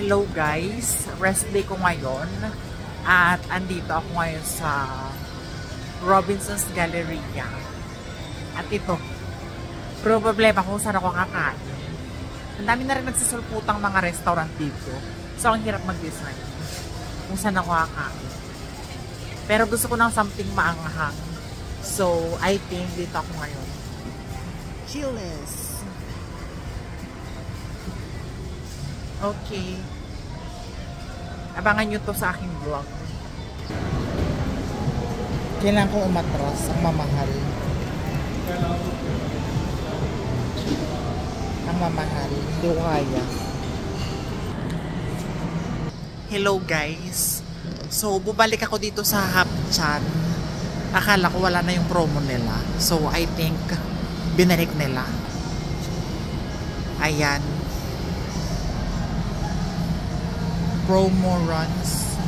Hello guys, rest day ko ngayon at andito ako ngayon sa Robinson's Galleria. At ito, problema kung saan ako kakain. Ang dami na rin nagsisulputang mga restaurant dito. So ang hirap mag-decide kung saan ako kakain. Pero gusto ko ng something maanghang. So I think dito ako ngayon. Chili's. Okay. Abangan nyo to sa aking vlog. Kailangan kong umatras. Ang mamahal. Ang mamahal. Hindi ko kaya. Hello guys. So, bubalik ako dito sa Hapchan. Akala ko wala na yung promo nila. So, I think binalik nila. Ayan. Promo runs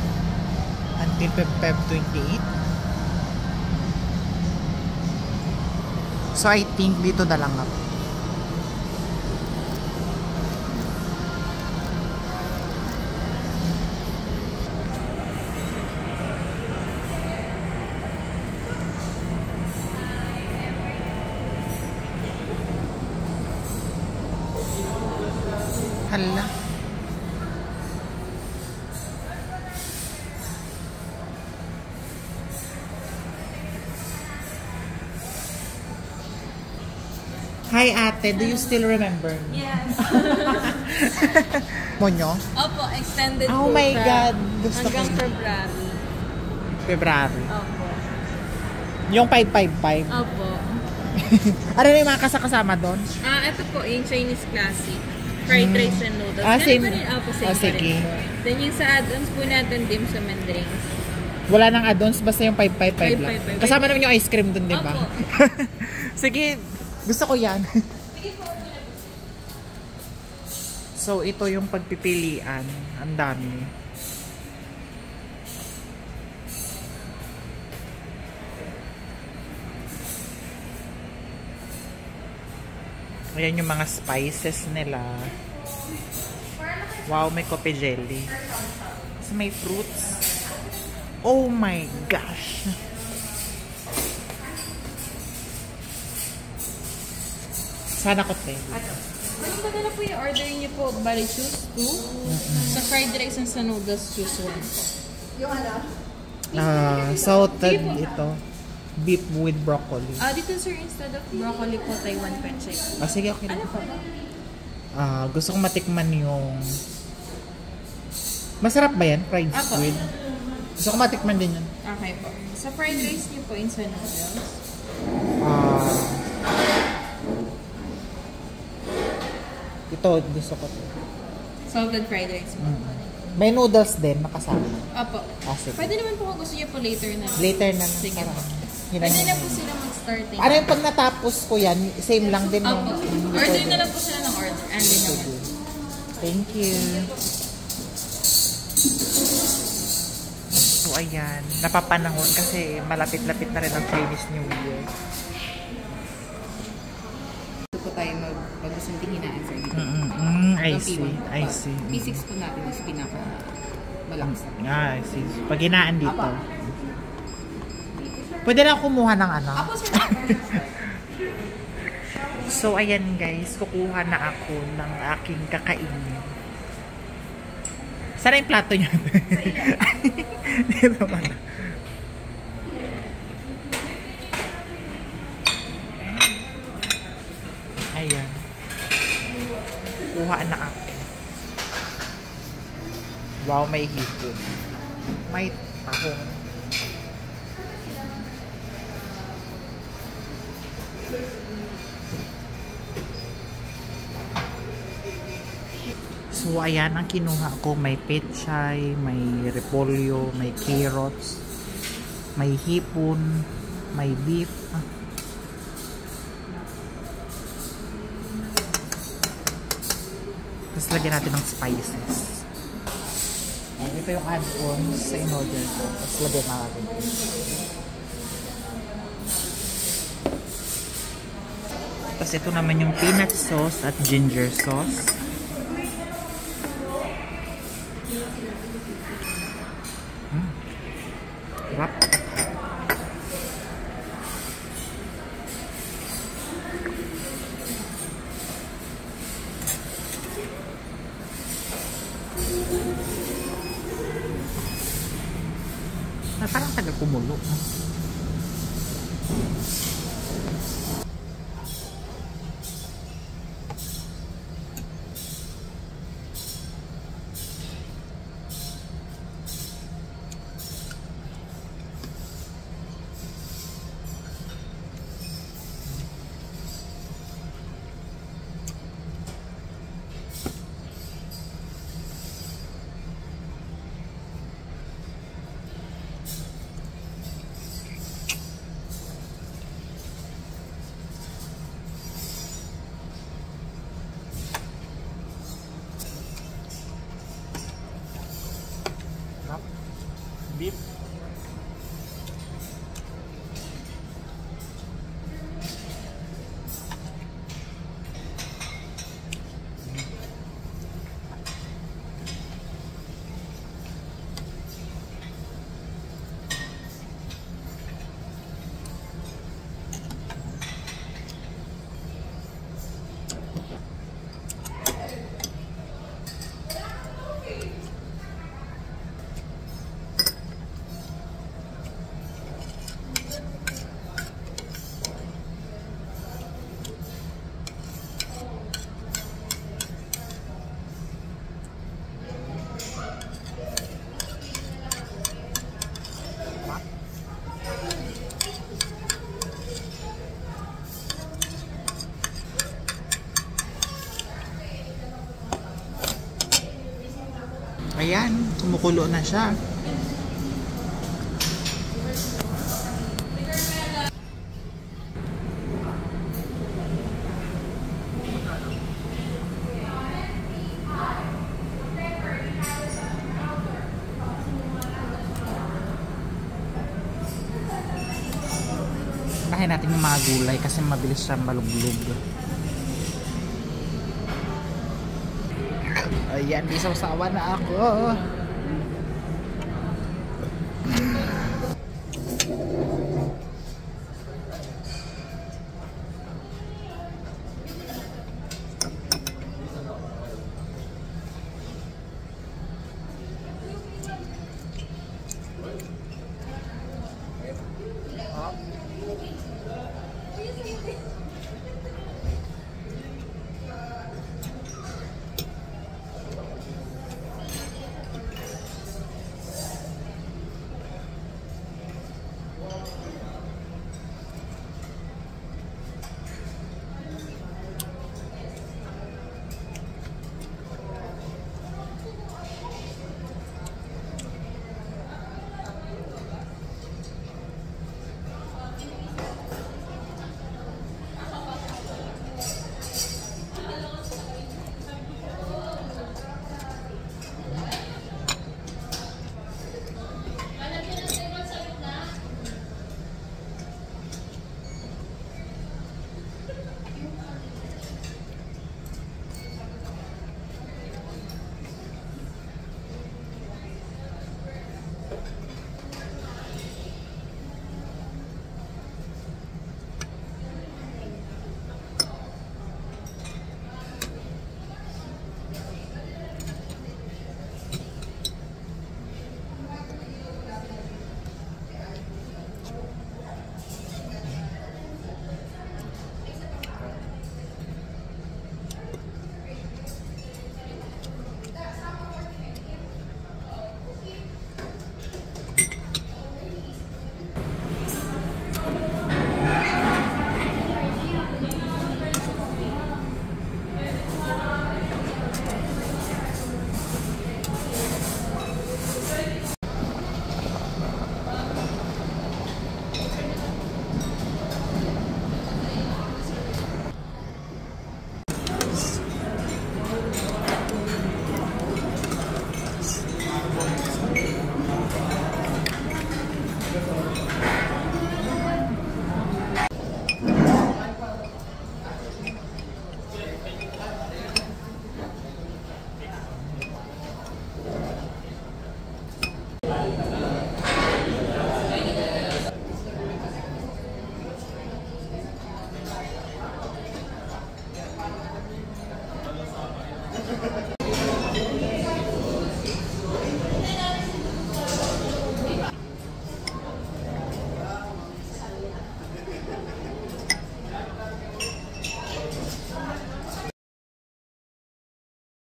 until Feb 28. So I think dito na lang ako. Hala. Hi ate, do you still remember me? Yes. Monyo? Opo, extended Oh po my siya. God. Gusto Hanggang ko. February. February. Opo. Yung 555. Opo. Ano na yung mga kasama doon? Ito po, yung Chinese classic. Fried rice and noodles. Same. Opo, same pa Sige. rin po. Then yung sa add-ons po natin, dim sum and drinks. Wala nang add-ons, basta yung 555 lang. 555. Kasama naman yung ice cream doon, di ba? Opo. Sige, gusto ko yan. So, ito yung pagpipilian. Ang dami. Ayan yung mga spices nila. Wow, may coffee jelly. So, may fruits. Oh my gosh! Sana ko tayo. Anong padala po yung order niyo po? Bali, choose 2. Sa fried rice and sa noodles, choose 1 po. Yung ano? Salted ito. Beef with broccoli. Dito sir, instead of broccoli po, Taiwan peche. Sige, okay. Ano pa ba? Gusto kong matikman yung... Masarap ba yan? Fried Apo. squid? Gusto kong matikman din yan. Okay po. Sa fried rice niyo po, sa noodles. Ito, gusto ko to. Salted fried rice po. May noodles din, nakasama. Apo. Sige. Pwede naman po kung gusto niyo po later na. Later na. Sige po. Yun Pwede ang- na po sila mag-starting. Ano yung pag natapos ko yan, same lang din. Apo. No? Order na lang po sila ng order. And then naman. Thank you. So, ayan. Napapanahon kasi malapit-lapit na rin ang Chinese New Year. Ito po tayo mag-gustong hinaan sa dito. I see. I see. P6 po natin is pinaka-malakas. I see. Pag hinaan dito. Pwede lang kumuha ng ano. Apo sir. So, ayan guys. Kukuha na ako ng aking kakainin. Sana yung plato nyo. Dito pala. Ayan. Kuha na ako. Wow, may hipon. May tahong. So, ayan ang kinuha ko. May pechay, may repolyo, may carrots, may hipon, may beef. Tapos lagyan natin ng spices. Ito yung add-ons sa in-order ko. Tapos lagyan natin. Tapos ito naman yung peanut sauce at ginger sauce. Parang tagal kumulo. Beef. Ayan, kumukulo na siya. Bahay natin yung mga gulay kasi mabilis siya maluglog. Ayan, isaw-sawa na ako.